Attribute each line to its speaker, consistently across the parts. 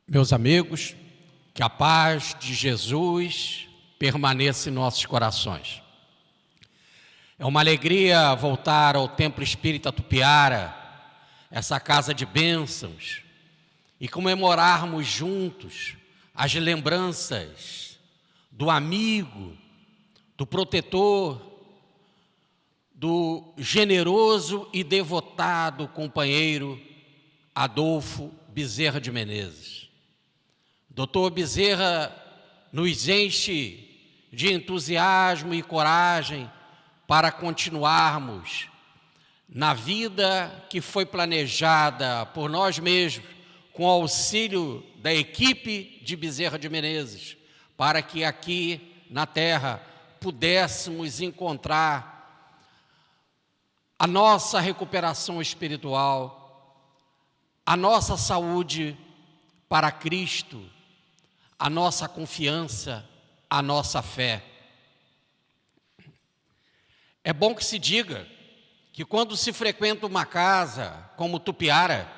Speaker 1: Meus amigos, que a paz de Jesus permaneça em nossos corações. É uma alegria voltar ao Templo Espírita Tupiara, essa casa de bênçãos, e comemorarmos juntos as lembranças do amigo, do protetor, do generoso e devotado companheiro Adolfo Bezerra de Menezes. Doutor Bezerra nos enche de entusiasmo e coragem para continuarmos na vida que foi planejada por nós mesmos, com o auxílio da equipe de Bezerra de Menezes, para que aqui na Terra pudéssemos encontrar a nossa recuperação espiritual, a nossa saúde para Cristo, a nossa confiança, a nossa fé. É bom que se diga que quando se frequenta uma casa como Tupiara,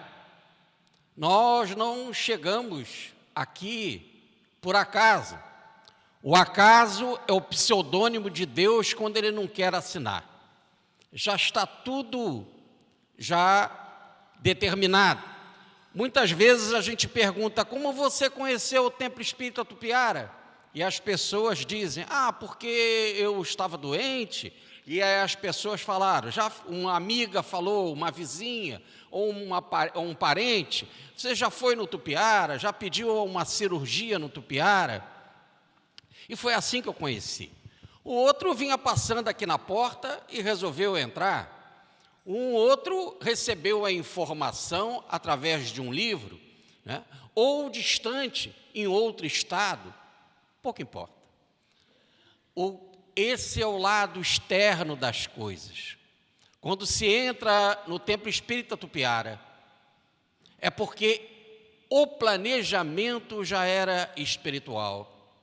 Speaker 1: nós não chegamos aqui por acaso. O acaso é o pseudônimo de Deus quando Ele não quer assinar. Já está tudo determinado. Muitas vezes a gente pergunta: como você conheceu o Templo Espírita Tupiara? E as pessoas dizem: porque eu estava doente. E aí as pessoas falaram, já uma amiga falou, uma vizinha ou um parente: você já foi no Tupiara? Já pediu uma cirurgia no Tupiara? E foi assim que eu conheci. O outro vinha passando aqui na porta e resolveu entrar. Um outro recebeu a informação através de um livro, né? Ou distante, em outro estado, pouco importa. Esse é o lado externo das coisas. Quando se entra no Templo Espírita Tupiara, é porque o planejamento já era espiritual.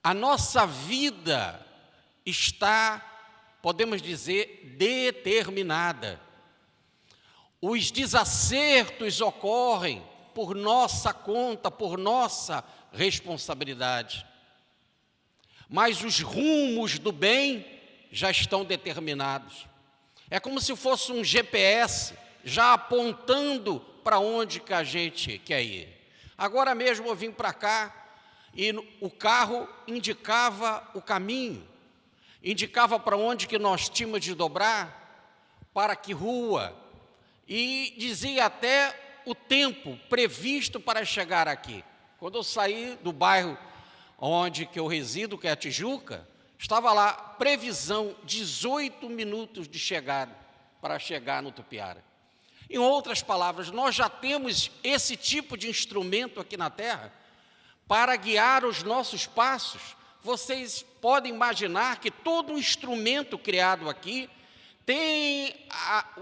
Speaker 1: A nossa vida está, podemos dizer, determinada. Os desacertos ocorrem por nossa conta, por nossa responsabilidade. Mas os rumos do bem já estão determinados. É como se fosse um GPS já apontando para onde que a gente quer ir. Agora mesmo eu vim para cá e o carro indicava o caminho. Indicava para onde que nós tínhamos de dobrar, para que rua, e dizia até o tempo previsto para chegar aqui. Quando eu saí do bairro onde que eu resido, que é a Tijuca, estava lá, previsão, 18 minutos de chegada, para chegar no Tupiara. Em outras palavras, nós já temos esse tipo de instrumento aqui na Terra para guiar os nossos passos. Vocês podem imaginar que todo instrumento criado aqui tem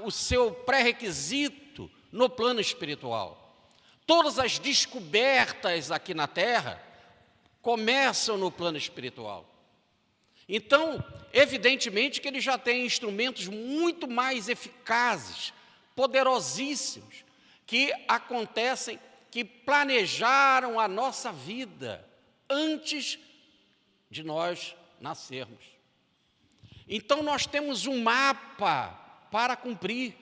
Speaker 1: o seu pré-requisito no plano espiritual. Todas as descobertas aqui na Terra começam no plano espiritual. Então, evidentemente que ele já tem instrumentos muito mais eficazes, poderosíssimos, que acontecem, que planejaram a nossa vida antes de nós nascermos. Então nós temos um mapa para cumprir.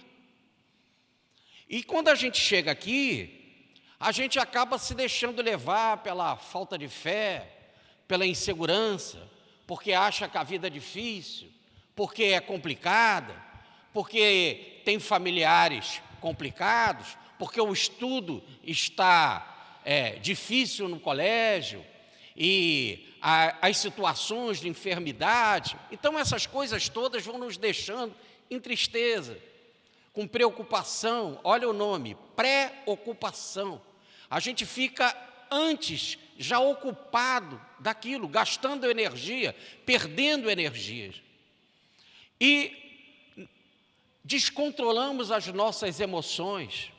Speaker 1: E quando a gente chega aqui, a gente acaba se deixando levar pela falta de fé, pela insegurança, porque acha que a vida é difícil, porque é complicada, porque tem familiares complicados, porque o estudo está difícil no colégio, e as situações de enfermidade. Então essas coisas todas vão nos deixando em tristeza, com preocupação. Olha o nome, preocupação. A gente fica antes já ocupado daquilo, gastando energia, perdendo energias. E descontrolamos as nossas emoções.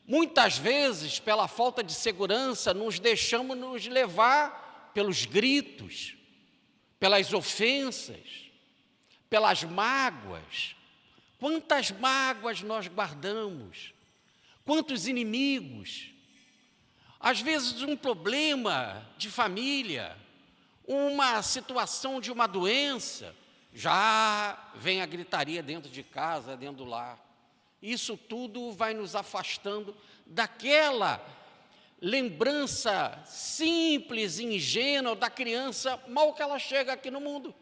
Speaker 1: Muitas vezes, pela falta de segurança, nos deixamos nos levar pelos gritos, pelas ofensas, pelas mágoas. Quantas mágoas nós guardamos, quantos inimigos. Às vezes um problema de família, uma situação de uma doença, já vem a gritaria dentro de casa, dentro do lar. Isso tudo vai nos afastando daquela lembrança simples, ingênua da criança, mal que ela chega aqui no mundo.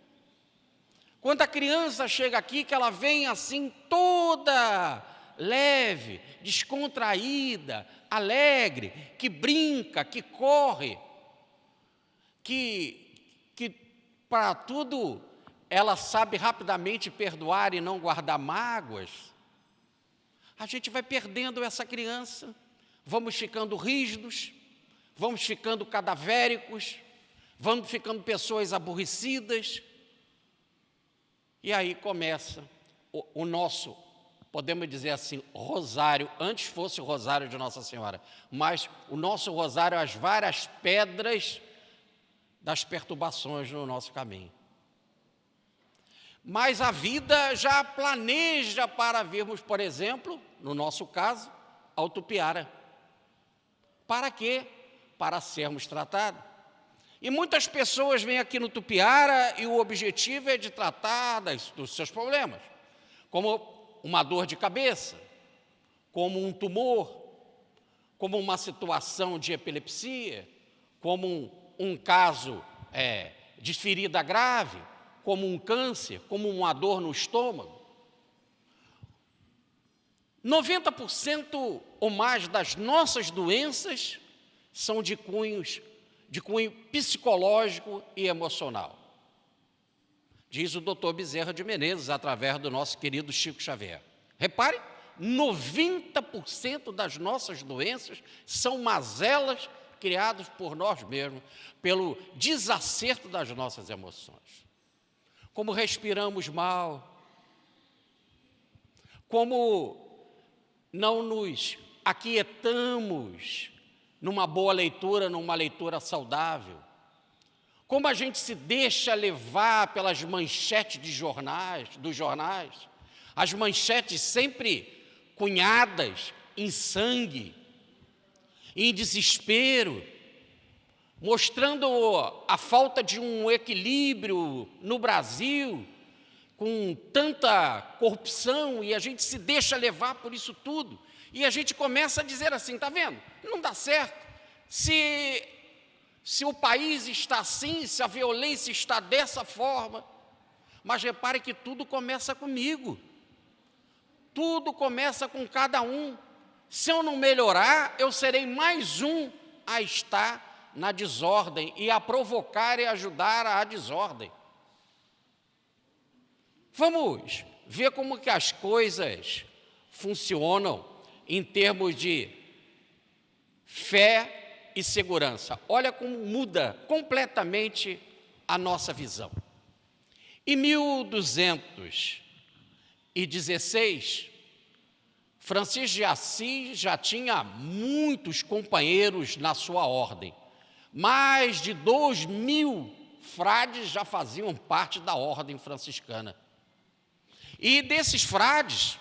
Speaker 1: Quando a criança chega aqui, que ela vem assim toda leve, descontraída, alegre, que brinca, que corre, que para tudo ela sabe rapidamente perdoar e não guardar mágoas, a gente vai perdendo essa criança, vamos ficando rígidos, vamos ficando cadavéricos, vamos ficando pessoas aborrecidas, e aí começa o nosso, podemos dizer assim, rosário. Antes fosse o rosário de Nossa Senhora, mas o nosso rosário, as várias pedras das perturbações no nosso caminho. Mas a vida já planeja para virmos, por exemplo, no nosso caso, ao Tupiara. Para quê? Para sermos tratados. E muitas pessoas vêm aqui no Tupiara e o objetivo é de tratar dos seus problemas, como uma dor de cabeça, como um tumor, como uma situação de epilepsia, como um caso de ferida grave, como um câncer, como uma dor no estômago. 90% ou mais das nossas doenças são de cunho psicológico e emocional. Diz o doutor Bezerra de Menezes, através do nosso querido Chico Xavier. Repare, 90% das nossas doenças são mazelas criadas por nós mesmos, pelo desacerto das nossas emoções. Como respiramos mal, como não nos aquietamos numa boa leitura, numa leitura saudável, como a gente se deixa levar pelas manchetes dos jornais, as manchetes sempre cunhadas em sangue, em desespero, mostrando a falta de um equilíbrio no Brasil, com tanta corrupção, e a gente se deixa levar por isso tudo. E a gente começa a dizer assim, está vendo? Não dá certo. Se o país está assim, se a violência está dessa forma. Mas repare que tudo começa comigo. Tudo começa com cada um. Se eu não melhorar, eu serei mais um a estar na desordem e a provocar e ajudar a desordem. Vamos ver como que as coisas funcionam em termos de fé e segurança. Olha como muda completamente a nossa visão. Em 1216, Francisco de Assis já tinha muitos companheiros na sua ordem. Mais de 2.000 frades já faziam parte da ordem franciscana. E desses frades,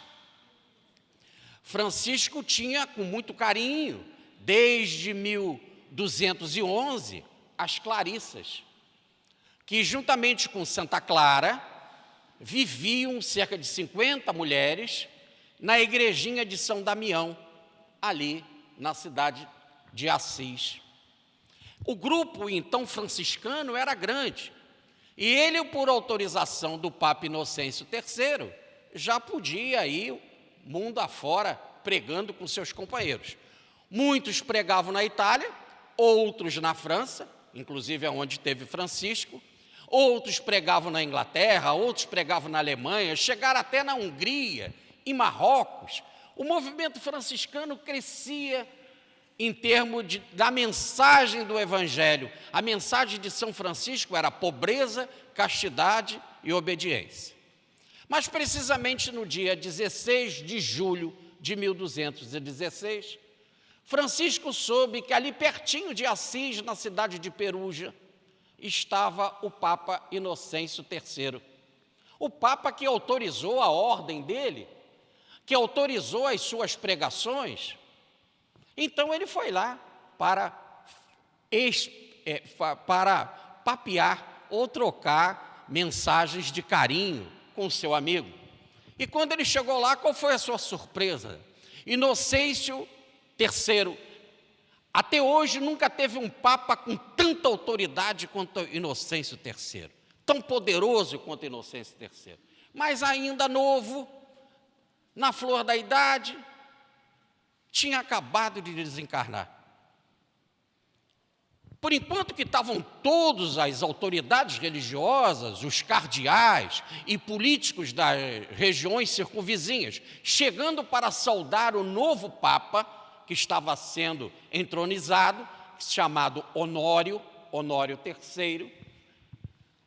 Speaker 1: Francisco tinha, com muito carinho, desde 1211, as Clarissas, que juntamente com Santa Clara, viviam cerca de 50 mulheres na igrejinha de São Damião, ali na cidade de Assis. O grupo, então, franciscano era grande, e ele, por autorização do Papa Inocêncio III, já podia ir mundo afora pregando com seus companheiros. Muitos pregavam na Itália, outros na França, inclusive onde teve Francisco, outros pregavam na Inglaterra, outros pregavam na Alemanha, chegaram até na Hungria, em Marrocos. O movimento franciscano crescia em termos da mensagem do Evangelho. A mensagem de São Francisco era pobreza, castidade e obediência. Mas precisamente no dia 16 de julho de 1216, Francisco soube que ali pertinho de Assis, na cidade de Perugia, estava o Papa Inocêncio III. O Papa que autorizou a ordem dele, que autorizou as suas pregações. Então ele foi lá para, para papear ou trocar mensagens de carinho com seu amigo. E quando ele chegou lá, qual foi a sua surpresa? Inocêncio III, até hoje nunca teve um papa com tanta autoridade quanto Inocêncio III, tão poderoso quanto Inocêncio III, mas ainda novo, na flor da idade, tinha acabado de desencarnar. Por enquanto que estavam todas as autoridades religiosas, os cardeais e políticos das regiões circunvizinhas, chegando para saudar o novo Papa, que estava sendo entronizado, chamado Honório III,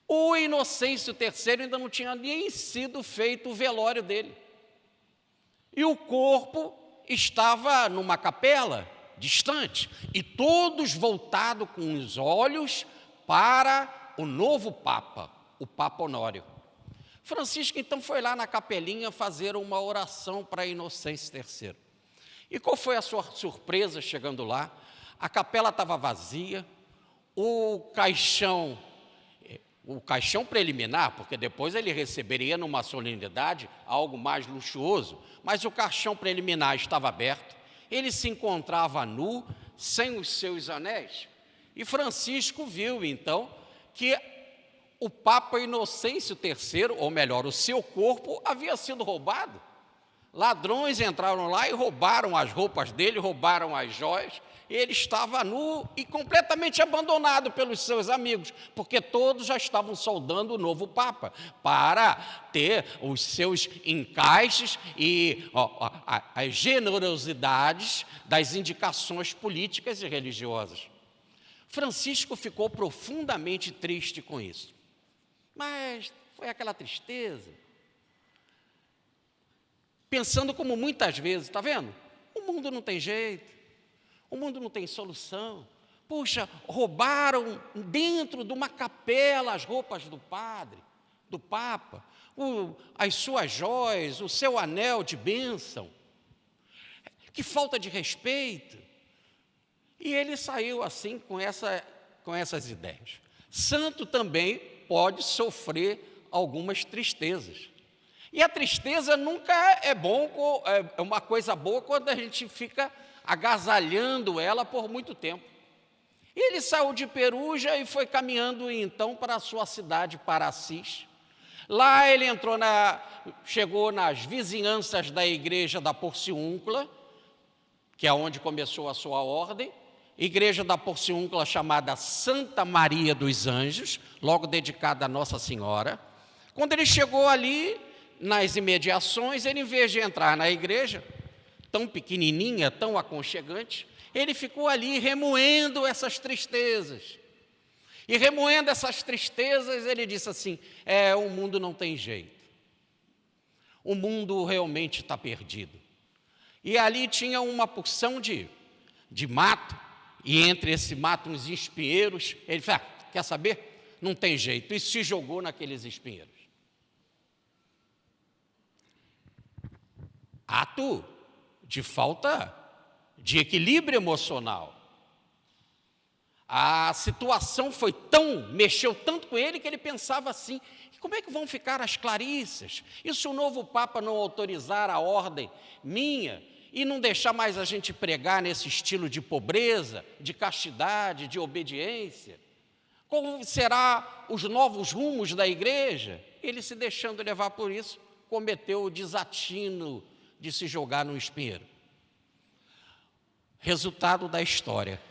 Speaker 1: o Inocêncio III ainda não tinha nem sido feito o velório dele. E o corpo estava numa capela distante, e todos voltados com os olhos para o novo Papa, o Papa Honório. Francisco, então, foi lá na capelinha fazer uma oração para Inocêncio III. E qual foi a sua surpresa chegando lá? A capela estava vazia, o caixão preliminar, porque depois ele receberia numa solenidade algo mais luxuoso, mas o caixão preliminar estava aberto, ele se encontrava nu, sem os seus anéis, e Francisco viu, então, que o Papa Inocêncio III, ou melhor, o seu corpo, havia sido roubado. Ladrões entraram lá e roubaram as roupas dele, roubaram as joias, ele estava nu e completamente abandonado pelos seus amigos, porque todos já estavam saudando o novo Papa, para ter os seus encaixes e as generosidades das indicações políticas e religiosas. Francisco ficou profundamente triste com isso, mas foi aquela tristeza, pensando como muitas vezes, está vendo? O mundo não tem jeito. O mundo não tem solução. Puxa, roubaram dentro de uma capela as roupas do padre, do Papa, as suas joias, o seu anel de bênção. Que falta de respeito. E ele saiu assim com essas ideias. Santo também pode sofrer algumas tristezas. E a tristeza nunca é uma coisa boa quando a gente fica agasalhando ela por muito tempo. Ele saiu de Perugia e foi caminhando então para a sua cidade, para Assis. Lá ele chegou nas vizinhanças da igreja da Porciúncula, que é onde começou a sua ordem, igreja da Porciúncula chamada Santa Maria dos Anjos, logo dedicada a Nossa Senhora. Quando ele chegou ali, nas imediações, ele, em vez de entrar na igreja, tão pequenininha, tão aconchegante, ele ficou ali remoendo essas tristezas. E remoendo essas tristezas, ele disse assim, o mundo não tem jeito. O mundo realmente está perdido. E ali tinha uma porção de mato, e entre esse mato, uns espinheiros, ele falou, quer saber? Não tem jeito, e se jogou naqueles espinheiros. Ato de falta de equilíbrio emocional. A situação mexeu tanto com ele que ele pensava assim, como é que vão ficar as Clarissas? E se o novo Papa não autorizar a ordem minha e não deixar mais a gente pregar nesse estilo de pobreza, de castidade, de obediência? Como será os novos rumos da igreja? Ele, se deixando levar por isso, cometeu o desatino de se jogar no espinheiro. Resultado da história.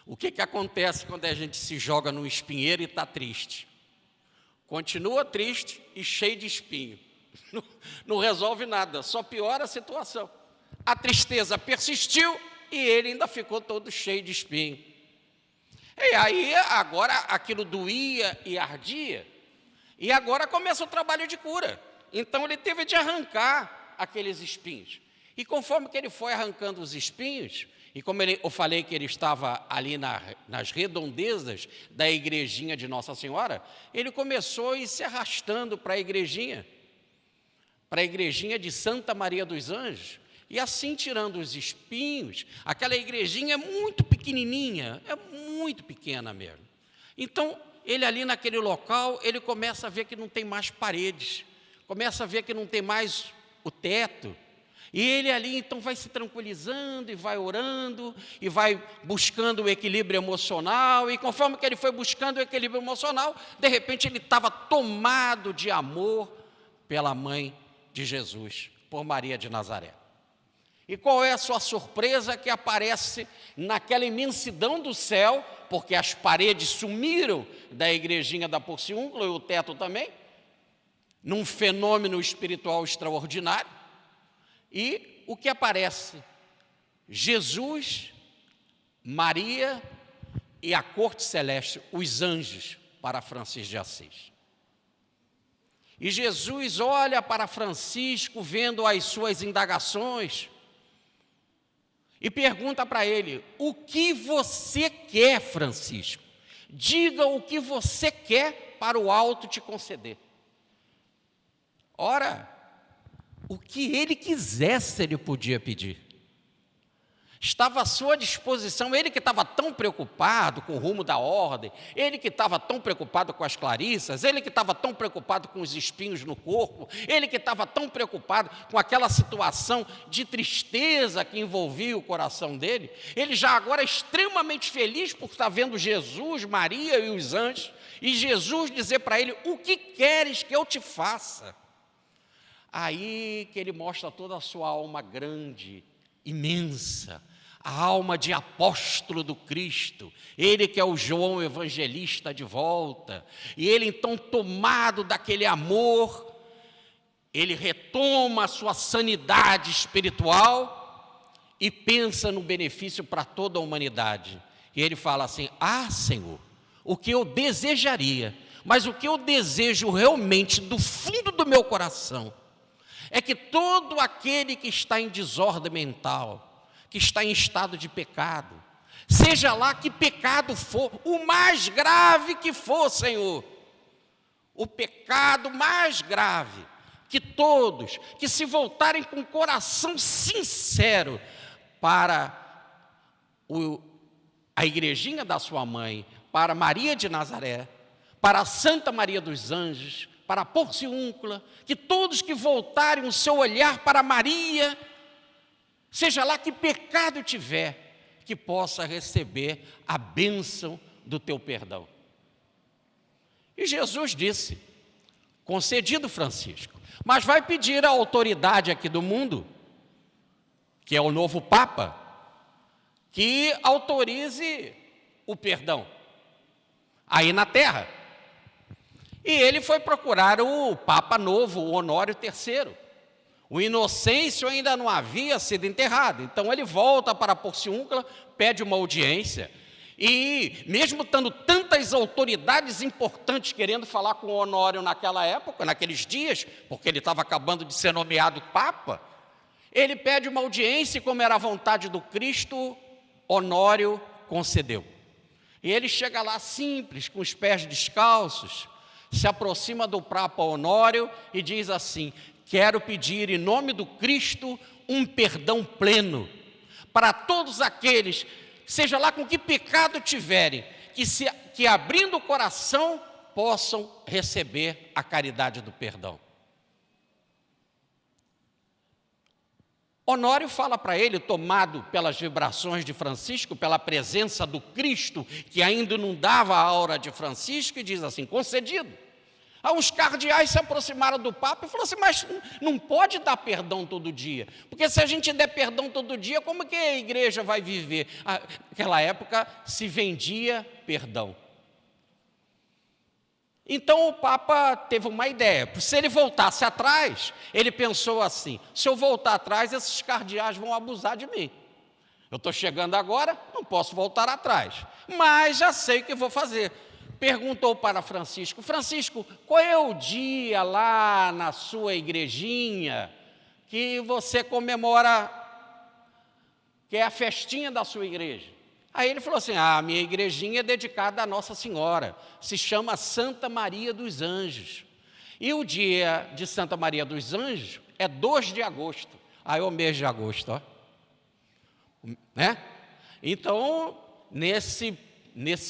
Speaker 1: O que acontece quando a gente se joga no espinheiro e está triste? Continua triste e cheio de espinho. Não resolve nada, só piora a situação. A tristeza persistiu e ele ainda ficou todo cheio de espinho. E aí, agora, aquilo doía e ardia, e agora começa o trabalho de cura. Então, ele teve de arrancar aqueles espinhos. E conforme que ele foi arrancando os espinhos, e como eu falei que ele estava ali nas redondezas da igrejinha de Nossa Senhora, ele começou a ir se arrastando para a igrejinha de Santa Maria dos Anjos. E assim, tirando os espinhos, aquela igrejinha é muito pequenininha, é muito pequena mesmo. Então, ele ali naquele local, ele começa a ver que não tem mais paredes, começa a ver que não tem mais o teto. E ele ali então vai se tranquilizando e vai orando e vai buscando o equilíbrio emocional. E conforme que ele foi buscando o equilíbrio emocional, de repente ele estava tomado de amor pela mãe de Jesus, por Maria de Nazaré. E qual é a sua surpresa? Que aparece naquela imensidão do céu, porque as paredes sumiram da igrejinha da Porciúncula e o teto também, num fenômeno espiritual extraordinário. E o que aparece? Jesus, Maria e a corte celeste, os anjos, para Francisco de Assis. E Jesus olha para Francisco, vendo as suas indagações, e pergunta para ele: o que você quer, Francisco? Diga o que você quer para o alto te conceder. Ora, o que ele quisesse, ele podia pedir. Estava à sua disposição, ele que estava tão preocupado com o rumo da ordem, ele que estava tão preocupado com as clarissas, ele que estava tão preocupado com os espinhos no corpo, ele que estava tão preocupado com aquela situação de tristeza que envolvia o coração dele, ele já agora extremamente feliz por estar vendo Jesus, Maria e os anjos, e Jesus dizer para ele: o que queres que eu te faça? Aí que ele mostra toda a sua alma grande, imensa, a alma de apóstolo do Cristo, ele que é o João evangelista de volta, e ele então, tomado daquele amor, ele retoma a sua sanidade espiritual e pensa no benefício para toda a humanidade. E ele fala assim: ah, Senhor, o que eu desejaria, mas o que eu desejo realmente do fundo do meu coração, é que todo aquele que está em desordem mental, que está em estado de pecado, seja lá que pecado for, o mais grave que for, Senhor, o pecado mais grave, que todos que se voltarem com o coração sincero para a igrejinha da sua mãe, para Maria de Nazaré, para Santa Maria dos Anjos, para a Porciúncula, que todos que voltarem o seu olhar para Maria, seja lá que pecado tiver, que possa receber a bênção do teu perdão. E Jesus disse: concedido, Francisco, mas vai pedir à autoridade aqui do mundo, que é o novo Papa, que autorize o perdão aí na terra. E ele foi procurar o Papa novo, o Honório III. O Inocêncio ainda não havia sido enterrado, então ele volta para a Porciúncula, pede uma audiência, e mesmo tendo tantas autoridades importantes querendo falar com o Honório naquela época, naqueles dias, porque ele estava acabando de ser nomeado Papa, ele pede uma audiência e, como era a vontade do Cristo, Honório concedeu. E ele chega lá simples, com os pés descalços, se aproxima do Papa Honório e diz assim: quero pedir em nome do Cristo um perdão pleno para todos aqueles, seja lá com que pecado tiverem, que abrindo o coração possam receber a caridade do perdão. Honório fala para ele, tomado pelas vibrações de Francisco, pela presença do Cristo, que ainda não dava a aura de Francisco, e diz assim: concedido. Aí os cardeais se aproximaram do Papa e falaram assim: mas não pode dar perdão todo dia, porque se a gente der perdão todo dia, como que a igreja vai viver? Naquela época se vendia perdão. Então o Papa teve uma ideia: se ele voltasse atrás, ele pensou assim: se eu voltar atrás, esses cardeais vão abusar de mim. Eu estou chegando agora, não posso voltar atrás, mas já sei o que vou fazer. Perguntou para Francisco: Francisco, qual é o dia lá na sua igrejinha que você comemora, que é a festinha da sua igreja? Aí ele falou assim: a minha igrejinha é dedicada a Nossa Senhora, se chama Santa Maria dos Anjos. E o dia de Santa Maria dos Anjos é 2 de agosto. Aí é o mês de agosto, ó. Né? Então, nesse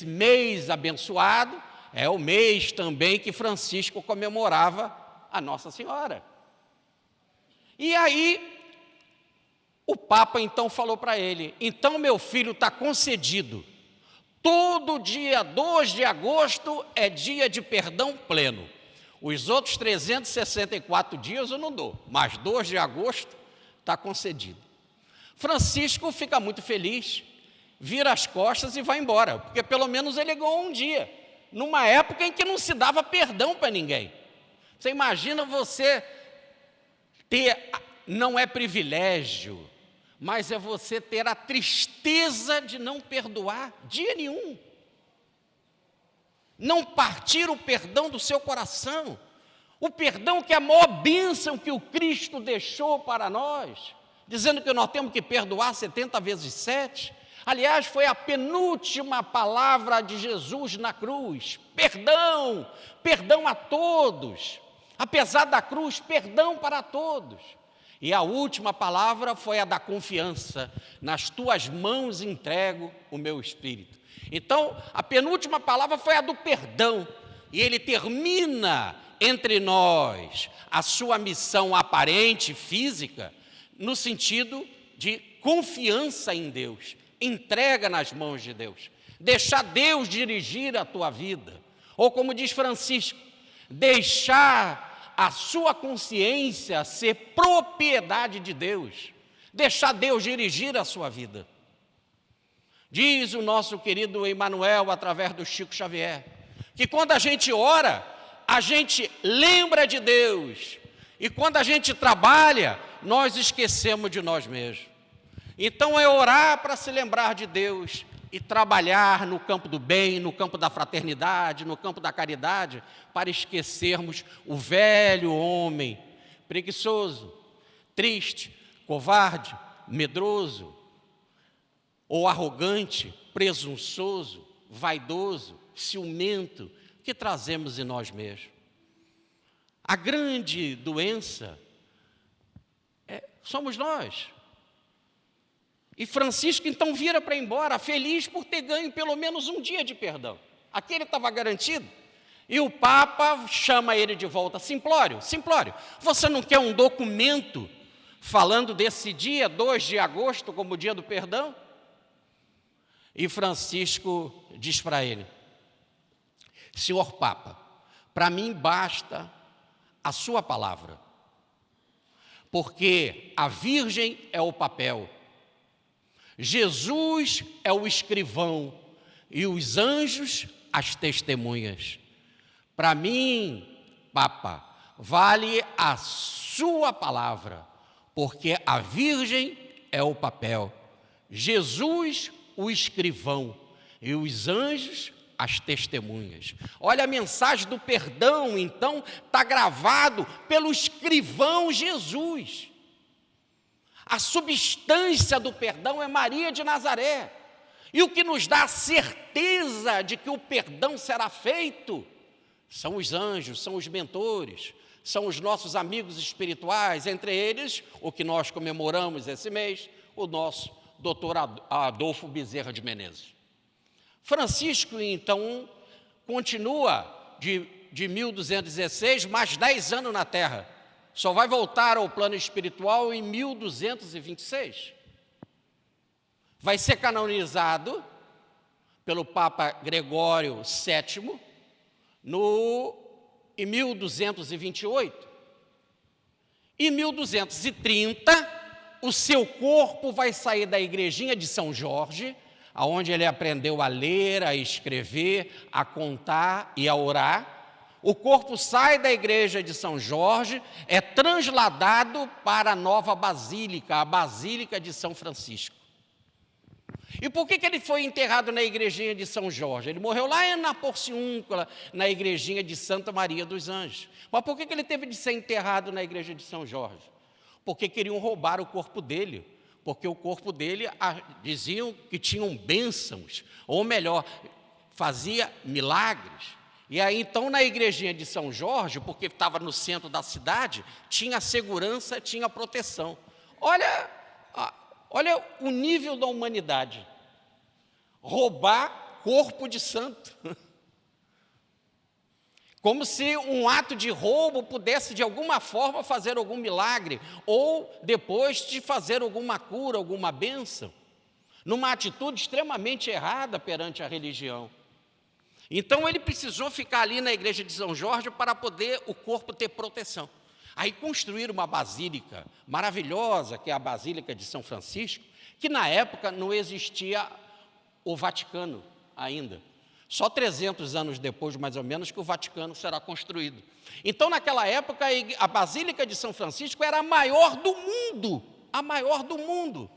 Speaker 1: mês abençoado, é o mês também que Francisco comemorava a Nossa Senhora. E aí, o Papa então falou para ele: então, meu filho, está concedido. Todo dia 2 de agosto é dia de perdão pleno. Os outros 364 dias eu não dou, mas 2 de agosto está concedido. Francisco fica muito feliz, vira as costas e vai embora, porque pelo menos ele ganhou um dia, numa época em que não se dava perdão para ninguém. Você imagina você ter, não é privilégio, mas é você ter a tristeza de não perdoar dia nenhum. Não partir o perdão do seu coração. O perdão que é a maior bênção que o Cristo deixou para nós, dizendo que nós temos que perdoar 70 vezes 7. Aliás, foi a penúltima palavra de Jesus na cruz. Perdão, perdão a todos. Apesar da cruz, perdão para todos. E a última palavra foi a da confiança. Nas tuas mãos entrego o meu espírito. Então, a penúltima palavra foi a do perdão. E ele termina entre nós a sua missão aparente, física, no sentido de confiança em Deus. Entrega nas mãos de Deus. Deixar Deus dirigir a tua vida. Ou como diz Francisco, deixar a sua consciência ser propriedade de Deus, deixar Deus dirigir a sua vida. Diz o nosso querido Emmanuel, através do Chico Xavier, que quando a gente ora, a gente lembra de Deus, e quando a gente trabalha, nós esquecemos de nós mesmos. Então é orar para se lembrar de Deus, e trabalhar no campo do bem, no campo da fraternidade, no campo da caridade, para esquecermos o velho homem, preguiçoso, triste, covarde, medroso, ou arrogante, presunçoso, vaidoso, ciumento, que trazemos em nós mesmos. A grande doença somos nós. E Francisco então vira para ir embora, feliz por ter ganho pelo menos um dia de perdão. Aquele estava garantido. E o Papa chama ele de volta. Simplório, Simplório, você não quer um documento falando desse dia, 2 de agosto, como o dia do perdão? E Francisco diz para ele: senhor Papa, para mim basta a sua palavra, porque a Virgem é o papel, Jesus é o escrivão e os anjos as testemunhas. Para mim, Papa, vale a sua palavra, porque a Virgem é o papel, Jesus o escrivão e os anjos as testemunhas. Olha, a mensagem do perdão, então, está gravado pelo escrivão Jesus. A substância do perdão é Maria de Nazaré. E o que nos dá a certeza de que o perdão será feito são os anjos, são os mentores, são os nossos amigos espirituais, entre eles o que nós comemoramos esse mês, o nosso doutor Adolfo Bezerra de Menezes. Francisco, então, continua de 1216, mais 10 anos na Terra. Só vai voltar ao plano espiritual em 1226. Vai ser canonizado pelo Papa Gregório VII em 1228. Em 1230, o seu corpo vai sair da igrejinha de São Jorge, onde ele aprendeu a ler, a escrever, a contar e a orar. O corpo sai da igreja de São Jorge, é transladado para a nova basílica, a Basílica de São Francisco. E por que ele foi enterrado na igrejinha de São Jorge? Ele morreu lá na Porciúncula, na igrejinha de Santa Maria dos Anjos. Mas por que ele teve de ser enterrado na igreja de São Jorge? Porque queriam roubar o corpo dele, porque o corpo dele diziam que tinham bênçãos, ou melhor, fazia milagres. E aí então na igrejinha de São Jorge, porque estava no centro da cidade, tinha segurança, tinha proteção. Olha, olha o nível da humanidade. Roubar corpo de santo. Como se um ato de roubo pudesse, de alguma forma, fazer algum milagre, ou depois de fazer alguma cura, alguma bênção, numa atitude extremamente errada perante a religião. Então, ele precisou ficar ali na igreja de São Jorge para poder o corpo ter proteção. Aí construíram uma basílica maravilhosa, que é a Basílica de São Francisco, que na época não existia o Vaticano ainda. Só 300 anos depois, mais ou menos, que o Vaticano será construído. Então, naquela época, a Basílica de São Francisco era a maior do mundo. A maior do mundo.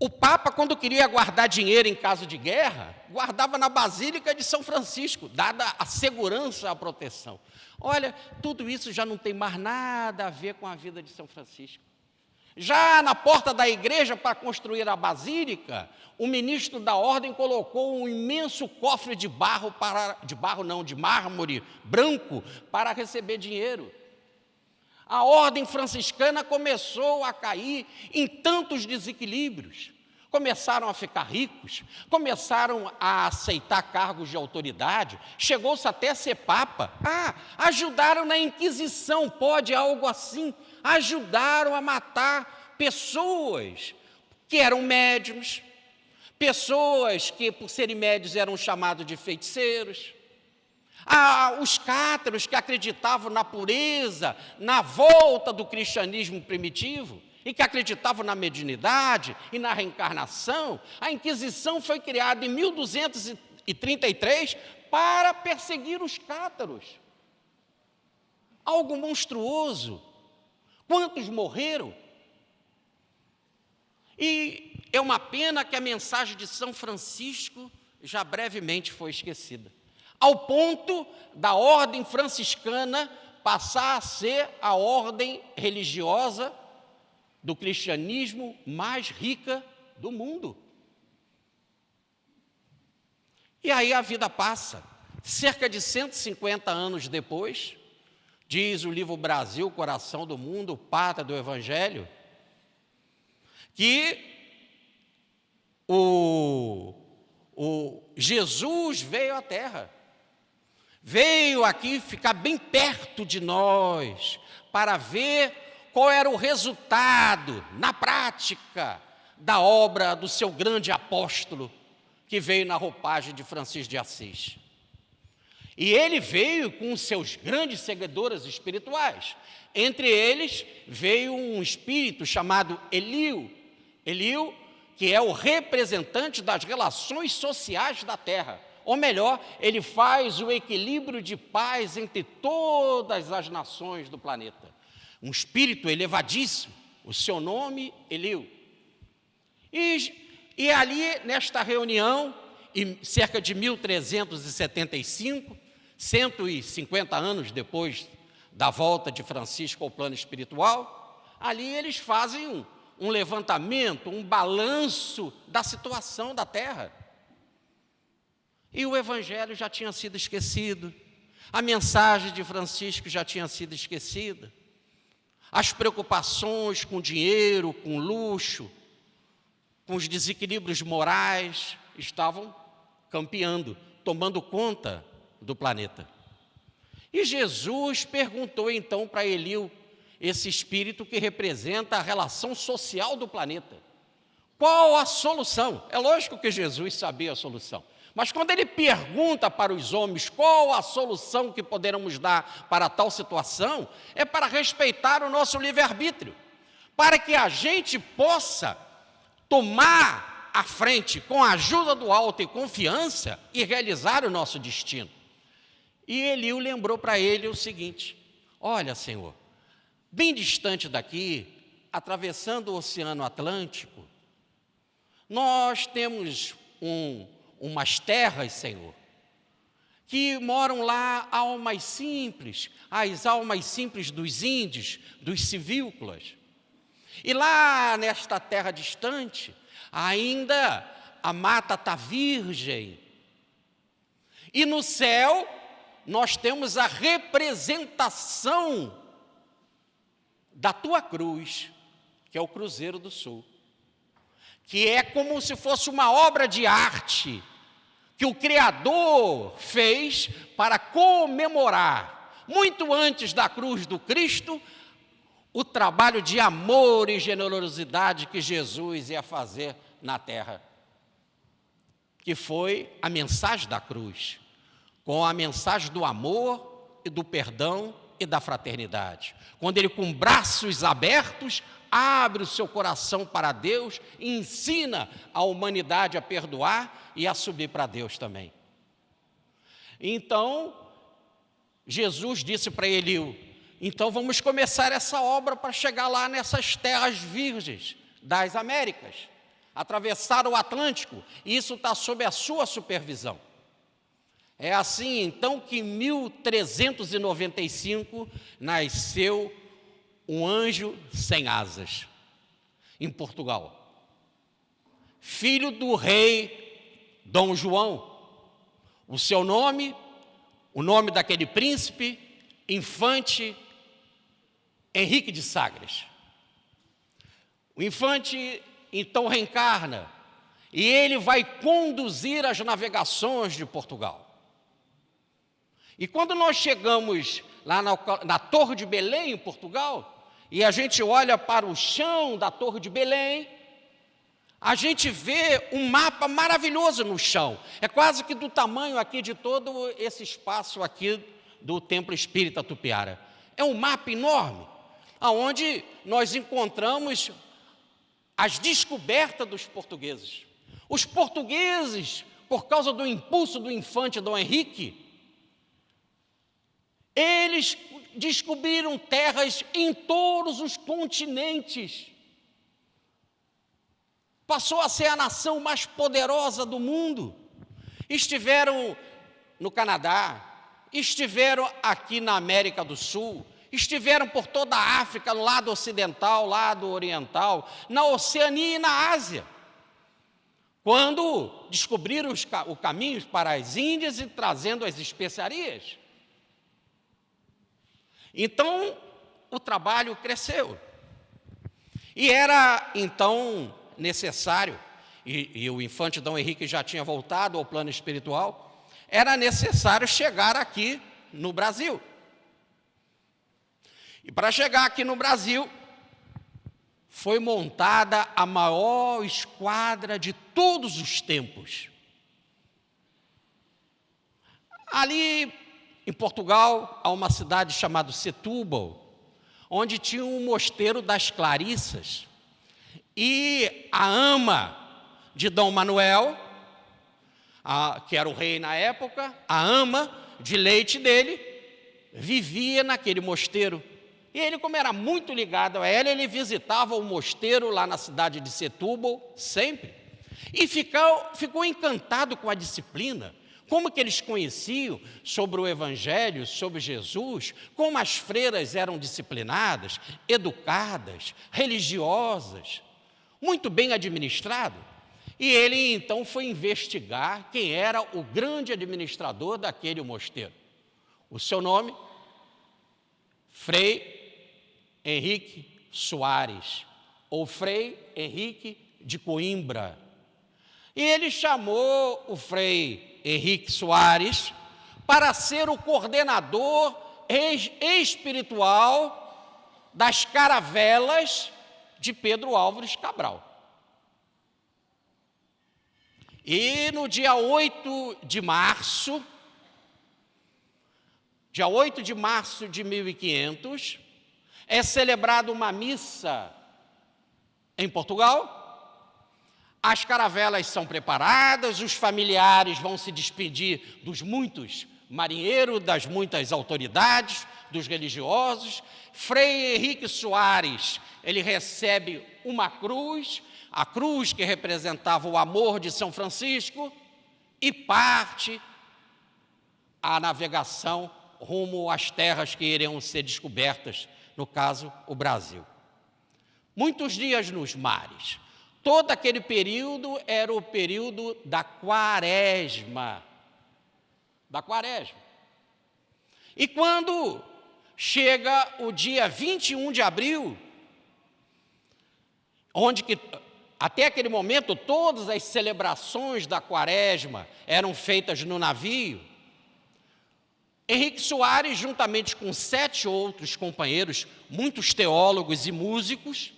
Speaker 1: O Papa, quando queria guardar dinheiro em caso de guerra, guardava na Basílica de São Francisco, dada a segurança, a proteção. Olha, tudo isso já não tem mais nada a ver com a vida de São Francisco. Já na porta da igreja, para construir a basílica, o ministro da ordem colocou um imenso cofre de mármore branco para receber dinheiro. A ordem franciscana começou a cair em tantos desequilíbrios. Começaram a ficar ricos, começaram a aceitar cargos de autoridade, chegou-se até a ser papa. Ajudaram na Inquisição, pode algo assim. Ajudaram a matar pessoas que eram médiuns, pessoas que, por serem médiuns, eram chamados de feiticeiros. Os cátaros que acreditavam na pureza, na volta do cristianismo primitivo, e que acreditavam na mediunidade e na reencarnação. A Inquisição foi criada em 1233 para perseguir os cátaros. Algo monstruoso. Quantos morreram? E é uma pena que a mensagem de São Francisco já brevemente foi esquecida, ao ponto da ordem franciscana passar a ser a ordem religiosa do cristianismo mais rica do mundo. E aí a vida passa. Cerca de 150 anos depois, diz o livro Brasil, Coração do Mundo, Pátria do Evangelho, que o Jesus veio à Terra, veio aqui ficar bem perto de nós, para ver qual era o resultado, na prática, da obra do seu grande apóstolo, que veio na roupagem de Francisco de Assis. E ele veio com seus grandes seguidores espirituais. Entre eles, veio um espírito chamado Eliu, que é o representante das relações sociais da Terra. Ou melhor, ele faz o equilíbrio de paz entre todas as nações do planeta. Um espírito elevadíssimo, o seu nome, Eliu. E ali, nesta reunião, em cerca de 1375, 150 anos depois da volta de Francisco ao plano espiritual, ali eles fazem um levantamento, um balanço da situação da Terra. E o Evangelho já tinha sido esquecido, a mensagem de Francisco já tinha sido esquecida, as preocupações com dinheiro, com luxo, com os desequilíbrios morais, estavam campeando, tomando conta do planeta. E Jesus perguntou então para Eliu, esse espírito que representa a relação social do planeta, qual a solução? É lógico que Jesus sabia a solução, mas quando ele pergunta para os homens qual a solução que poderemos dar para tal situação, é para respeitar o nosso livre-arbítrio, para que a gente possa tomar a frente com a ajuda do alto e confiança e realizar o nosso destino. E Eliu lembrou para ele o seguinte: olha, Senhor, bem distante daqui, atravessando o Oceano Atlântico, nós temos umas terras, Senhor, que moram lá almas simples, as almas simples dos índios, dos civícolas. E lá nesta terra distante, ainda a mata está virgem. E no céu, nós temos a representação da tua cruz, que é o Cruzeiro do Sul, que é como se fosse uma obra de arte que o Criador fez para comemorar, muito antes da cruz do Cristo, o trabalho de amor e generosidade que Jesus ia fazer na terra, que foi a mensagem da cruz, com a mensagem do amor e do perdão e da fraternidade. Quando ele, com braços abertos, abre o seu coração para Deus e ensina a humanidade a perdoar e a subir para Deus também. Então, Jesus disse para Eliú: então vamos começar essa obra para chegar lá nessas terras virgens das Américas, atravessar o Atlântico, e isso está sob a sua supervisão. É assim, então, que em 1395 nasceu um anjo sem asas, em Portugal, filho do rei Dom João. O seu nome, o nome daquele príncipe, infante Henrique de Sagres. O infante então reencarna, e ele vai conduzir as navegações de Portugal. E quando nós chegamos lá na Torre de Belém, em Portugal, e a gente olha para o chão da Torre de Belém, a gente vê um mapa maravilhoso no chão. É quase que do tamanho aqui de todo esse espaço aqui do Templo Espírita Tupiara. É um mapa enorme, onde nós encontramos as descobertas dos portugueses. Os portugueses, por causa do impulso do infante Dom Henrique, eles descobriram terras em todos os continentes. Passou a ser a nação mais poderosa do mundo. Estiveram no Canadá, estiveram aqui na América do Sul, estiveram por toda a África, no lado ocidental, lado oriental, na Oceania e na Ásia, quando descobriram o caminho para as Índias e trazendo as especiarias. Então, o trabalho cresceu. E era, então, necessário, e o infante Dom Henrique já tinha voltado ao plano espiritual, era necessário chegar aqui no Brasil. E para chegar aqui no Brasil, foi montada a maior esquadra de todos os tempos. Ali em Portugal, há uma cidade chamada Setúbal, onde tinha um mosteiro das Clarissas. E a ama de Dom Manuel, que era o rei na época, a ama de leite dele, vivia naquele mosteiro. E ele, como era muito ligado a ela, ele visitava o mosteiro lá na cidade de Setúbal, sempre. E ficou encantado com a disciplina, como que eles conheciam sobre o Evangelho, sobre Jesus, como as freiras eram disciplinadas, educadas, religiosas, muito bem administrado. E ele então foi investigar quem era o grande administrador daquele mosteiro. O seu nome? Frei Henrique Soares, ou Frei Henrique de Coimbra. E ele chamou o Frei Henrique Soares para ser o coordenador espiritual das caravelas de Pedro Álvares Cabral. E no dia 8 de março de 1500, é celebrada uma missa em Portugal. As caravelas são preparadas, os familiares vão se despedir dos muitos marinheiros, das muitas autoridades, dos religiosos. Frei Henrique Soares, ele recebe uma cruz, a cruz que representava o amor de São Francisco, e parte a navegação rumo às terras que iriam ser descobertas, no caso, o Brasil. Muitos dias nos mares. Todo aquele período era o período da quaresma. E quando chega o dia 21 de abril, onde que, até aquele momento, todas as celebrações da Quaresma eram feitas no navio. Henrique Soares, juntamente com 7 outros companheiros, muitos teólogos e músicos,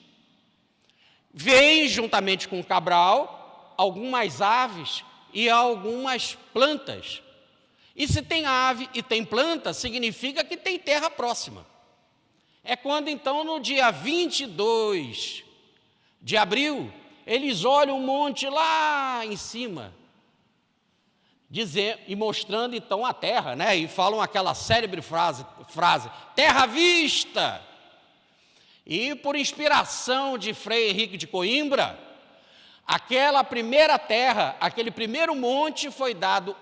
Speaker 1: veem, juntamente com Cabral, algumas aves e algumas plantas. E se tem ave e tem planta, significa que tem terra próxima. É quando, então, no dia 22 de abril, eles olham um monte lá em cima, e mostrando, então, a terra, né? E falam aquela célebre frase, terra à vista! E, por inspiração de Frei Henrique de Coimbra, aquela primeira terra, aquele primeiro monte foi dado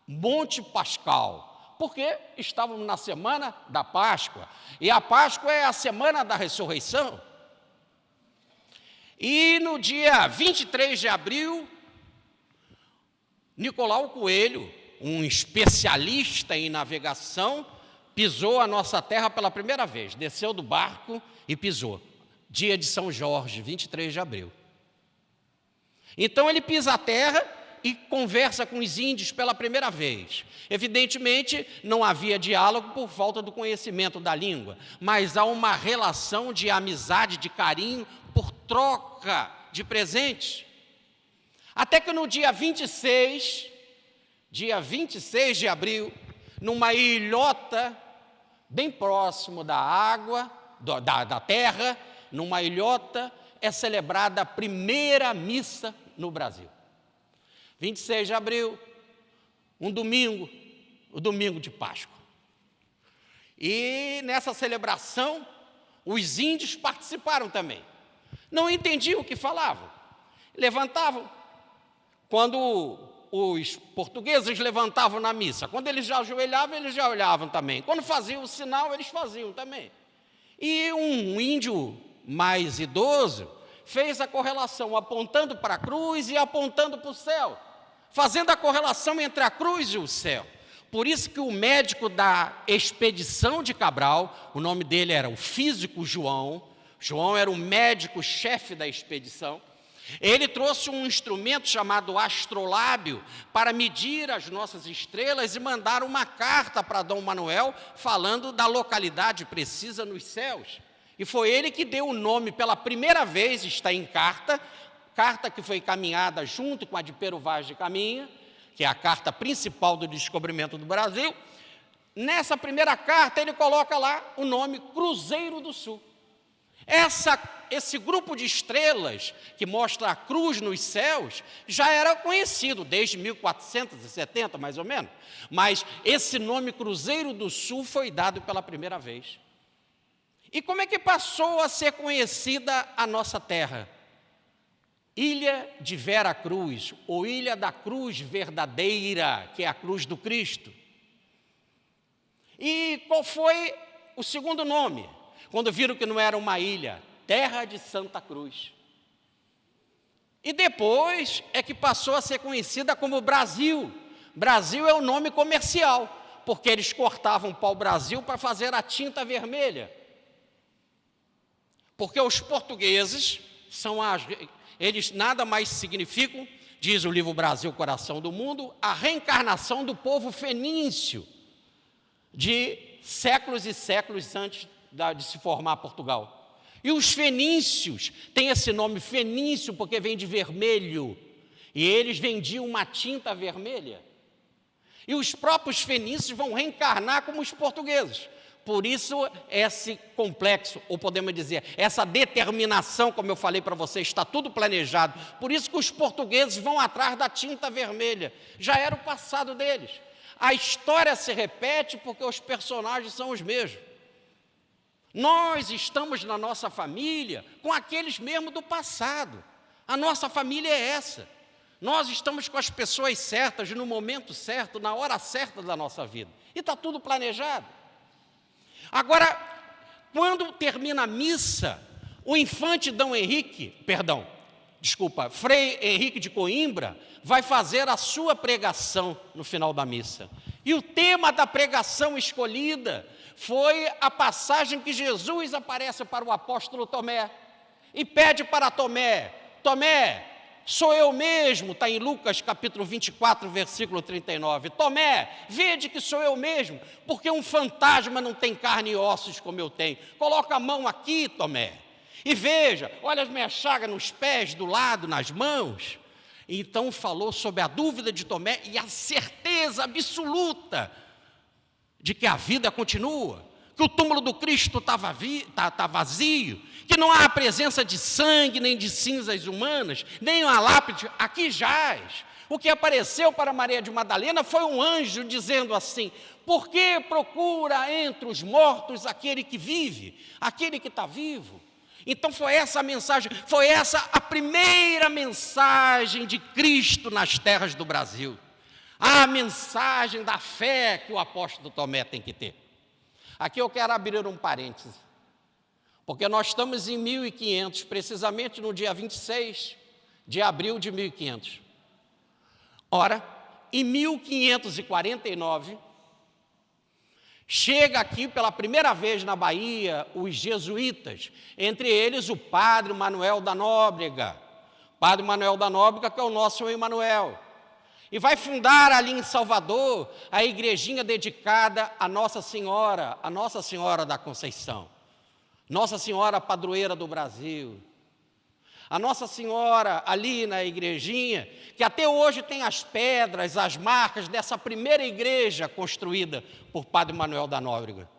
Speaker 1: Monte Pascal, porque estávamos na semana da Páscoa, e a Páscoa é a semana da ressurreição. E no dia 23 de abril, Nicolau Coelho, um especialista em navegação, pisou a nossa terra pela primeira vez, desceu do barco e pisou. Dia de São Jorge, 23 de abril. Então ele pisa a terra e conversa com os índios pela primeira vez. Evidentemente, não havia diálogo por falta do conhecimento da língua, mas há uma relação de amizade, de carinho, por troca de presentes. Até que no dia 26 de abril, numa ilhota bem próximo da água, da terra, numa ilhota, é celebrada a primeira missa no Brasil. 26 de abril, um domingo, o domingo de Páscoa. E nessa celebração, os índios participaram também. Não entendiam o que falavam. Levantavam. Quando os portugueses levantavam na missa, quando eles já ajoelhavam, eles já olhavam também. Quando faziam o sinal, eles faziam também. E um índio mais idoso fez a correlação, apontando para a cruz e apontando para o céu, fazendo a correlação entre a cruz e o céu. Por isso que o médico da expedição de Cabral, o nome dele era o físico João era o médico-chefe da expedição, ele trouxe um instrumento chamado astrolábio para medir as nossas estrelas e mandar uma carta para Dom Manuel falando da localidade precisa nos céus. E foi ele que deu o nome pela primeira vez, está em carta que foi caminhada junto com a de Pero Vaz de Caminha, que é a carta principal do descobrimento do Brasil. Nessa primeira carta ele coloca lá o nome Cruzeiro do Sul. Esse grupo de estrelas que mostra a cruz nos céus já era conhecido desde 1470, mais ou menos. Mas esse nome Cruzeiro do Sul foi dado pela primeira vez. E como é que passou a ser conhecida a nossa terra? Ilha de Vera Cruz, ou Ilha da Cruz Verdadeira, que é a cruz do Cristo. E qual foi o segundo nome? Quando viram que não era uma ilha, Terra de Santa Cruz. E depois é que passou a ser conhecida como Brasil. Brasil é o nome comercial, porque eles cortavam pau-brasil para fazer a tinta vermelha. Porque os portugueses eles nada mais significam, diz o livro Brasil, Coração do Mundo, a reencarnação do povo fenício, de séculos e séculos antes de se formar Portugal. E os fenícios têm esse nome fenício porque vem de vermelho, e eles vendiam uma tinta vermelha. E os próprios fenícios vão reencarnar como os portugueses. Por isso, esse complexo, ou podemos dizer, essa determinação, como eu falei para vocês, está tudo planejado. Por isso que os portugueses vão atrás da tinta vermelha. Já era o passado deles. A história se repete porque os personagens são os mesmos. Nós estamos na nossa família com aqueles mesmo do passado. A nossa família é essa. Nós estamos com as pessoas certas, no momento certo, na hora certa da nossa vida. E está tudo planejado. Agora, quando termina a missa, o infante Frei Henrique de Coimbra vai fazer a sua pregação no final da missa. E o tema da pregação escolhida foi a passagem que Jesus aparece para o apóstolo Tomé e pede para Tomé: Tomé, sou eu mesmo, está em Lucas capítulo 24, versículo 39. Tomé, vede que sou eu mesmo, porque um fantasma não tem carne e ossos como eu tenho. Coloca a mão aqui, Tomé, e veja, olha as minhas chagas nos pés, do lado, nas mãos. Então falou sobre a dúvida de Tomé e a certeza absoluta de que a vida continua, que o túmulo do Cristo está vazio, que não há a presença de sangue, nem de cinzas humanas, nem uma lápide, aqui jaz. O que apareceu para Maria de Madalena foi um anjo dizendo assim: por que procura entre os mortos aquele que vive, aquele que está vivo? Então foi essa a mensagem, foi essa a primeira mensagem de Cristo nas terras do Brasil. A mensagem da fé que o apóstolo Tomé tem que ter. Aqui eu quero abrir um parêntese, porque nós estamos em 1500, precisamente no dia 26 de abril de 1500. Ora, em 1549, chega aqui pela primeira vez na Bahia os jesuítas, entre eles o padre Manuel da Nóbrega. Padre Manuel da Nóbrega, que é o nosso Emanuel. E vai fundar ali em Salvador a igrejinha dedicada a Nossa Senhora da Conceição. Nossa Senhora padroeira do Brasil. A Nossa Senhora ali na igrejinha, que até hoje tem as pedras, as marcas dessa primeira igreja construída por Padre Manuel da Nóbrega.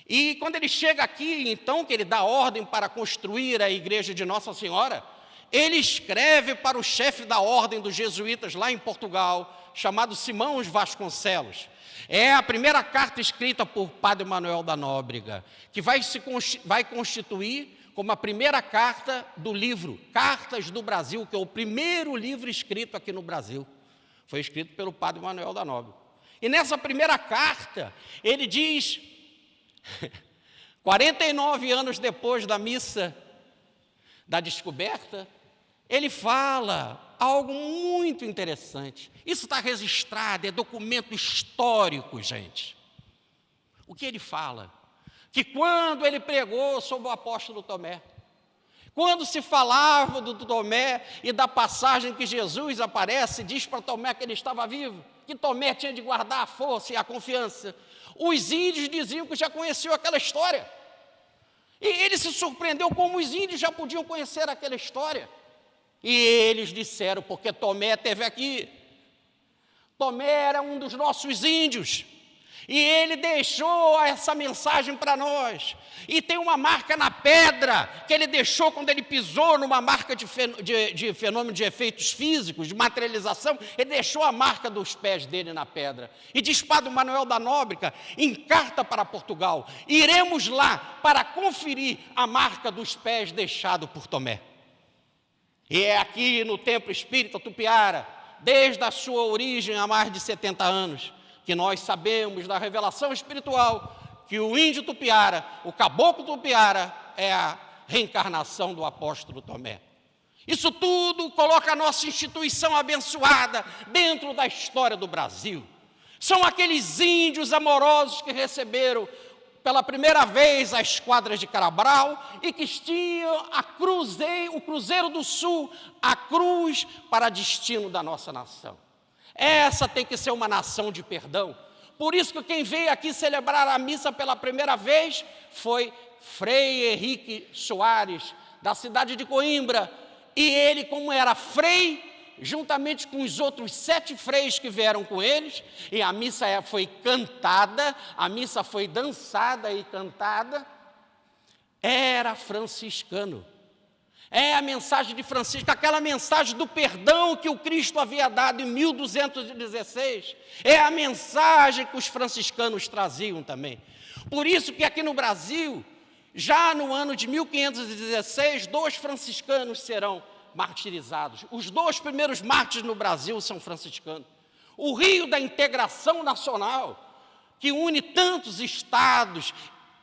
Speaker 1: E quando ele chega aqui, então, que ele dá ordem para construir a igreja de Nossa Senhora, ele escreve para o chefe da ordem dos jesuítas lá em Portugal, chamado Simão Vasconcelos. É a primeira carta escrita por Padre Manuel da Nóbrega, que vai constituir como a primeira carta do livro Cartas do Brasil, que é o primeiro livro escrito aqui no Brasil. Foi escrito pelo Padre Manuel da Nóbrega. E nessa primeira carta, ele diz, 49 anos depois da missa da descoberta, ele fala algo muito interessante. Isso está registrado, é documento histórico, gente. O que ele fala? Que quando ele pregou sobre o apóstolo Tomé, quando se falava do Tomé e da passagem que Jesus aparece, diz para Tomé que ele estava vivo, que Tomé tinha de guardar a força e a confiança, os índios diziam que já conheciam aquela história. E ele se surpreendeu como os índios já podiam conhecer aquela história. E eles disseram, porque Tomé esteve aqui. Tomé era um dos nossos índios. E ele deixou essa mensagem para nós. E tem uma marca na pedra que ele deixou quando ele pisou numa marca de fenômeno de efeitos físicos, de materialização. Ele deixou a marca dos pés dele na pedra. E diz Padre Manuel da Nóbrega, em carta para Portugal: iremos lá para conferir a marca dos pés deixado por Tomé. E é aqui no Templo Espírita Tupiara, desde a sua origem há mais de 70 anos, que nós sabemos da revelação espiritual que o índio Tupiara, o caboclo Tupiara, é a reencarnação do apóstolo Tomé. Isso tudo coloca a nossa instituição abençoada dentro da história do Brasil. São aqueles índios amorosos que receberam pela primeira vez a esquadra de Cabral e que tinham o Cruzeiro do Sul, a cruz para destino da nossa nação. Essa tem que ser uma nação de perdão. Por isso que quem veio aqui celebrar a missa pela primeira vez foi Frei Henrique Soares, da cidade de Coimbra. E ele, como era frei, juntamente com os outros 7 freis que vieram com eles, e a missa foi cantada, a missa foi dançada e cantada, era franciscano. É a mensagem de Francisco, aquela mensagem do perdão que o Cristo havia dado em 1216. É a mensagem que os franciscanos traziam também. Por isso que aqui no Brasil, já no ano de 1516, 2 franciscanos serão martirizados. Os 2 primeiros mártires no Brasil são franciscanos. O rio da integração nacional, que une tantos estados,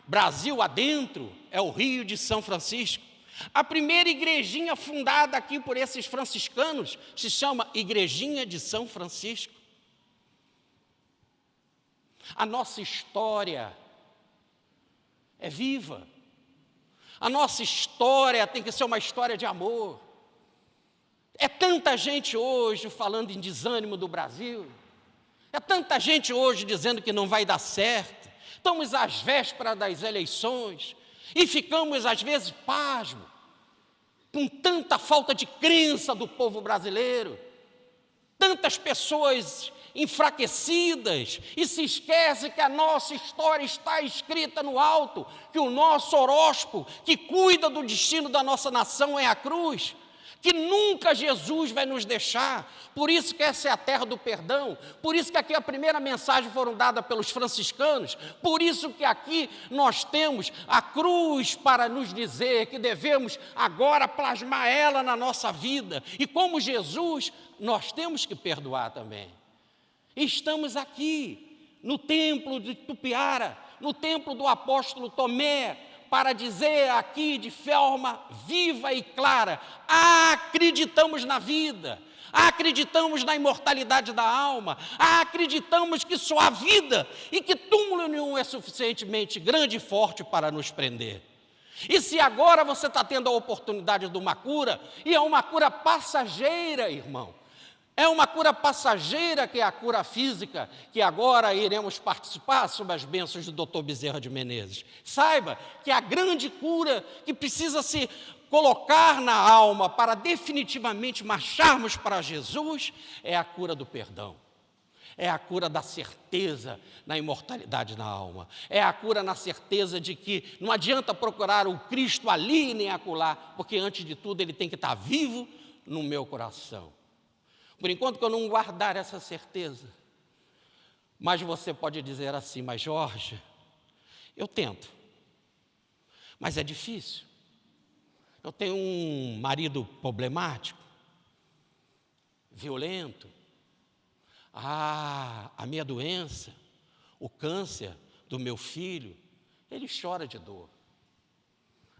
Speaker 1: Brasil adentro, é o Rio de São Francisco. A primeira igrejinha fundada aqui por esses franciscanos se chama Igrejinha de São Francisco. A nossa história é viva. A nossa história tem que ser uma história de amor. É tanta gente hoje falando em desânimo do Brasil. É tanta gente hoje dizendo que não vai dar certo. Estamos às vésperas das eleições e ficamos às vezes pasmos com tanta falta de crença do povo brasileiro. Tantas pessoas enfraquecidas e se esquece que a nossa história está escrita no alto, que o nosso horóscopo que cuida do destino da nossa nação é a cruz, que nunca Jesus vai nos deixar. Por isso que essa é a terra do perdão, por isso que aqui a primeira mensagem foram dada pelos franciscanos, por isso que aqui nós temos a cruz para nos dizer que devemos agora plasmar ela na nossa vida, e como Jesus, nós temos que perdoar também. Estamos aqui no templo de Tupiara, no templo do apóstolo Tomé, para dizer aqui de forma viva e clara: acreditamos na vida, acreditamos na imortalidade da alma, acreditamos que só há vida e que túmulo nenhum é suficientemente grande e forte para nos prender. E se agora você está tendo a oportunidade de uma cura, e é uma cura passageira, irmão, é uma cura passageira, que é a cura física, que agora iremos participar sob as bênçãos do Dr. Bezerra de Menezes. Saiba que a grande cura que precisa se colocar na alma para definitivamente marcharmos para Jesus é a cura do perdão. É a cura da certeza na imortalidade na alma. É a cura na certeza de que não adianta procurar o Cristo ali nem acolá, porque antes de tudo ele tem que estar vivo no meu coração. Por enquanto que eu não guardar essa certeza, mas você pode dizer assim: mas Jorge, eu tento, mas é difícil. Eu tenho um marido problemático, violento. A minha doença, o câncer do meu filho, ele chora de dor.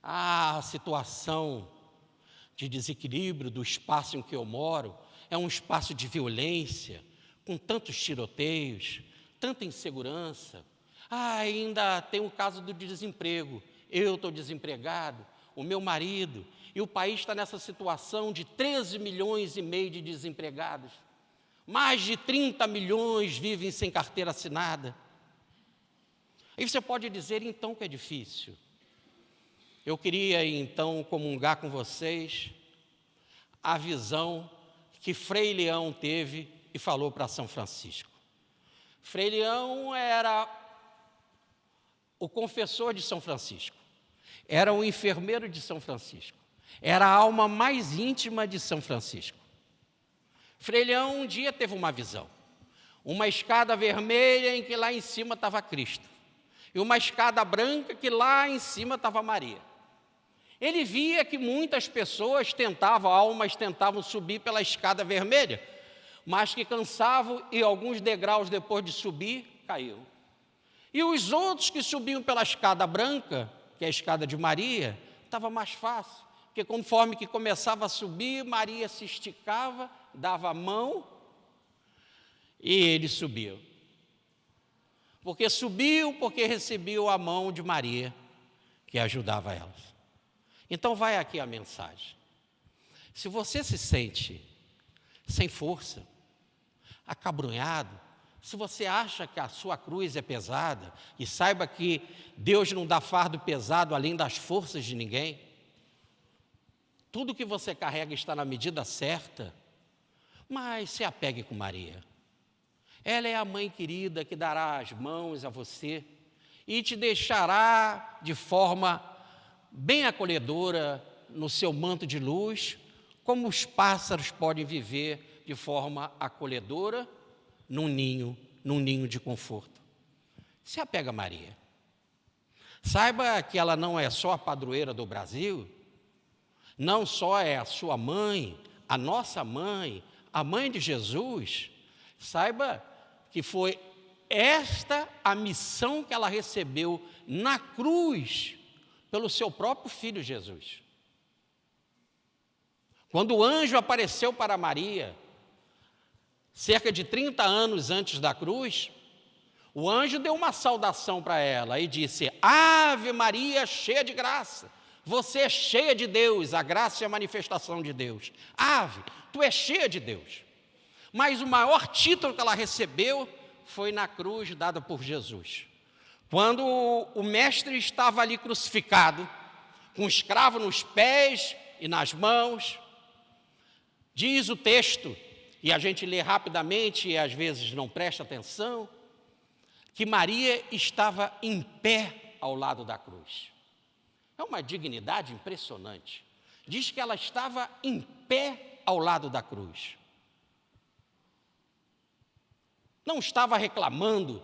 Speaker 1: A situação de desequilíbrio do espaço em que eu moro é um espaço de violência, com tantos tiroteios, tanta insegurança. Ainda tem o caso do desemprego. Eu estou desempregado, o meu marido, e o país está nessa situação de 13 milhões e meio de desempregados. Mais de 30 milhões vivem sem carteira assinada. Aí você pode dizer, então, que é difícil. Eu queria, então, comungar com vocês a visão que Frei Leão teve e falou para São Francisco. Frei Leão era o confessor de São Francisco, era o enfermeiro de São Francisco, era a alma mais íntima de São Francisco. Frei Leão um dia teve uma visão, uma escada vermelha em que lá em cima estava Cristo, e uma escada branca que lá em cima estava Maria. Ele via que muitas pessoas almas tentavam subir pela escada vermelha, mas que cansavam e alguns degraus depois de subir, caíam. E os outros que subiam pela escada branca, que é a escada de Maria, estava mais fácil, porque conforme que começava a subir, Maria se esticava, dava a mão e ele subiu. Porque recebeu a mão de Maria, que ajudava elas. Então vai aqui a mensagem. Se você se sente sem força, acabrunhado, se você acha que a sua cruz é pesada, e saiba que Deus não dá fardo pesado além das forças de ninguém, tudo que você carrega está na medida certa, mas se apegue com Maria. Ela é a mãe querida que dará as mãos a você e te deixará de forma bem acolhedora no seu manto de luz, como os pássaros podem viver de forma acolhedora num ninho de conforto. Se apega a Maria. Saiba que ela não é só a padroeira do Brasil, não só é a sua mãe, a nossa mãe, a mãe de Jesus. Saiba que foi esta a missão que ela recebeu na cruz pelo seu próprio filho Jesus. Quando o anjo apareceu para Maria, cerca de 30 anos antes da cruz, O anjo deu uma saudação para ela e disse: Ave Maria, cheia de graça, você é cheia de Deus, a graça é a manifestação de Deus. Ave, tu és cheia de Deus. Mas o maior título que ela recebeu foi na cruz dada por Jesus. Quando o mestre estava ali crucificado, com o escravo nos pés e nas mãos, diz o texto, e a gente lê rapidamente e às vezes não presta atenção, que Maria estava em pé ao lado da cruz. É uma dignidade impressionante. Diz que ela estava em pé ao lado da cruz. Não estava reclamando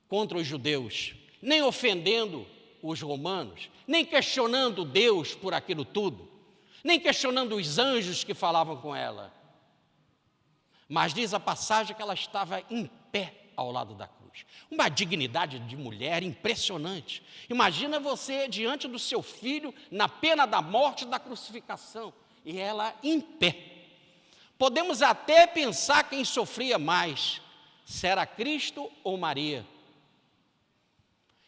Speaker 1: contra os judeus, nem ofendendo os romanos, nem questionando Deus por aquilo tudo, nem questionando os anjos que falavam com ela. Mas diz a passagem que ela estava em pé ao lado da cruz. Uma dignidade de mulher impressionante. Imagina você diante do seu filho, na pena da morte e da crucificação, e ela em pé. Podemos até pensar quem sofria mais, se era Cristo ou Maria.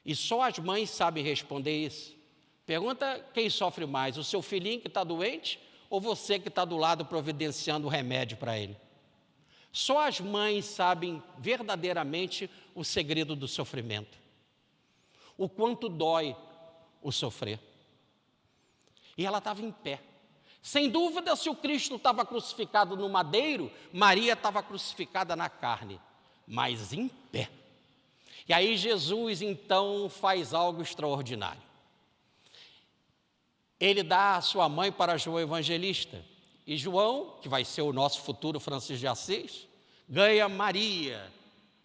Speaker 1: E só as mães sabem responder isso. Pergunta quem sofre mais, o seu filhinho que está doente ou você que está do lado providenciando o remédio para ele? Só as mães sabem verdadeiramente o segredo do sofrimento. O quanto dói o sofrer. E ela estava em pé. Sem dúvida, se o Cristo estava crucificado no madeiro, Maria estava crucificada na carne, mas em pé. E aí Jesus, então, faz algo extraordinário. Ele dá a sua mãe para João Evangelista. E João, que vai ser o nosso futuro Francisco de Assis, ganha Maria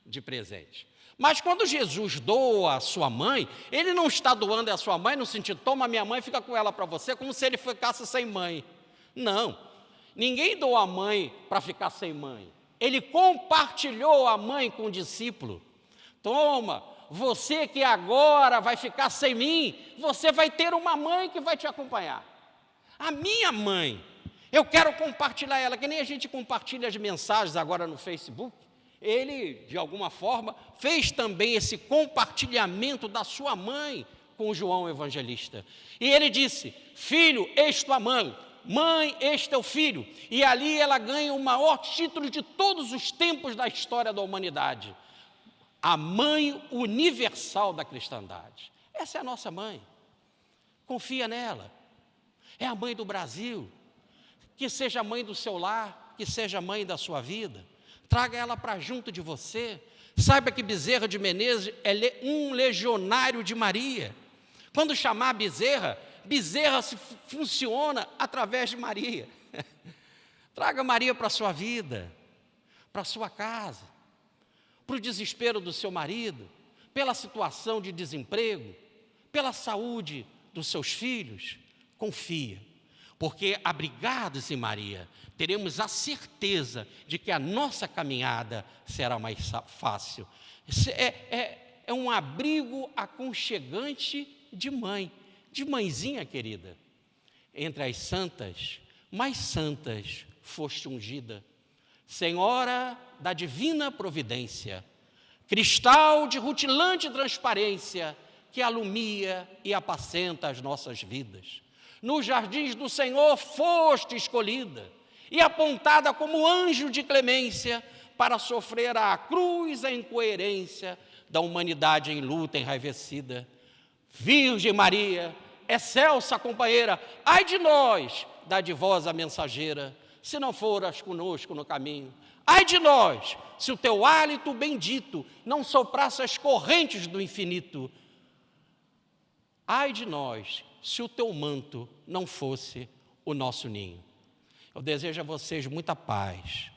Speaker 1: de presente. Mas quando Jesus doa a sua mãe, ele não está doando a sua mãe no sentido, toma minha mãe e fica com ela para você, como se ele ficasse sem mãe. Não, ninguém doa a mãe para ficar sem mãe. Ele compartilhou a mãe com o discípulo. Toma, você que agora vai ficar sem mim, você vai ter uma mãe que vai te acompanhar. A minha mãe, eu quero compartilhar ela, que nem a gente compartilha as mensagens agora no Facebook. Ele, de alguma forma, fez também esse compartilhamento da sua mãe com João Evangelista. E ele disse, filho, eis tua mãe, mãe, este é o filho. E ali ela ganha o maior título de todos os tempos da história da humanidade. A mãe universal da cristandade. Essa é a nossa mãe. Confia nela. É a mãe do Brasil. Que seja a mãe do seu lar, que seja a mãe da sua vida. Traga ela para junto de você. Saiba que Bezerra de Menezes é um legionário de Maria. Quando chamar Bezerra, Bezerra funciona através de Maria. Traga Maria para a sua vida, para a sua casa, para o desespero do seu marido, pela situação de desemprego, pela saúde dos seus filhos. Confia. Porque, abrigados em Maria, teremos a certeza de que a nossa caminhada será mais fácil. É um abrigo aconchegante de mãe, de mãezinha querida. Entre as santas, mais santas foste ungida. Senhora da divina providência, cristal de rutilante transparência, que alumia e apacenta as nossas vidas. Nos jardins do Senhor foste escolhida e apontada como anjo de clemência para sofrer a cruz a incoerência da humanidade em luta enraivecida. Virgem Maria, excelsa companheira, ai de nós, dadivosa mensageira, se não foras conosco no caminho. Ai de nós, se o teu hálito bendito não soprasse as correntes do infinito. Ai de nós, se o teu manto não fosse o nosso ninho. Eu desejo a vocês muita paz.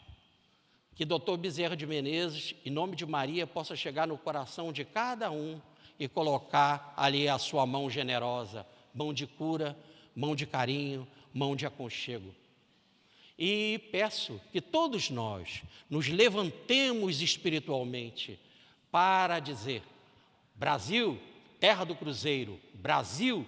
Speaker 1: Que Dr. Bezerra de Menezes, em nome de Maria, possa chegar no coração de cada um e colocar ali a sua mão generosa, mão de cura, mão de carinho, mão de aconchego. E peço que todos nós nos levantemos espiritualmente para dizer, Brasil, terra do cruzeiro, Brasil,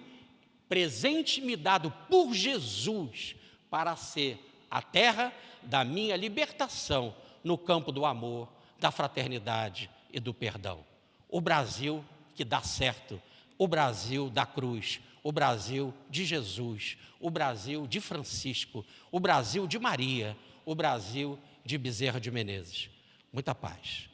Speaker 1: presente me dado por Jesus para ser a terra da minha libertação no campo do amor, da fraternidade e do perdão. O Brasil que dá certo, o Brasil da cruz, o Brasil de Jesus, o Brasil de Francisco, o Brasil de Maria, o Brasil de Bezerra de Menezes. Muita paz.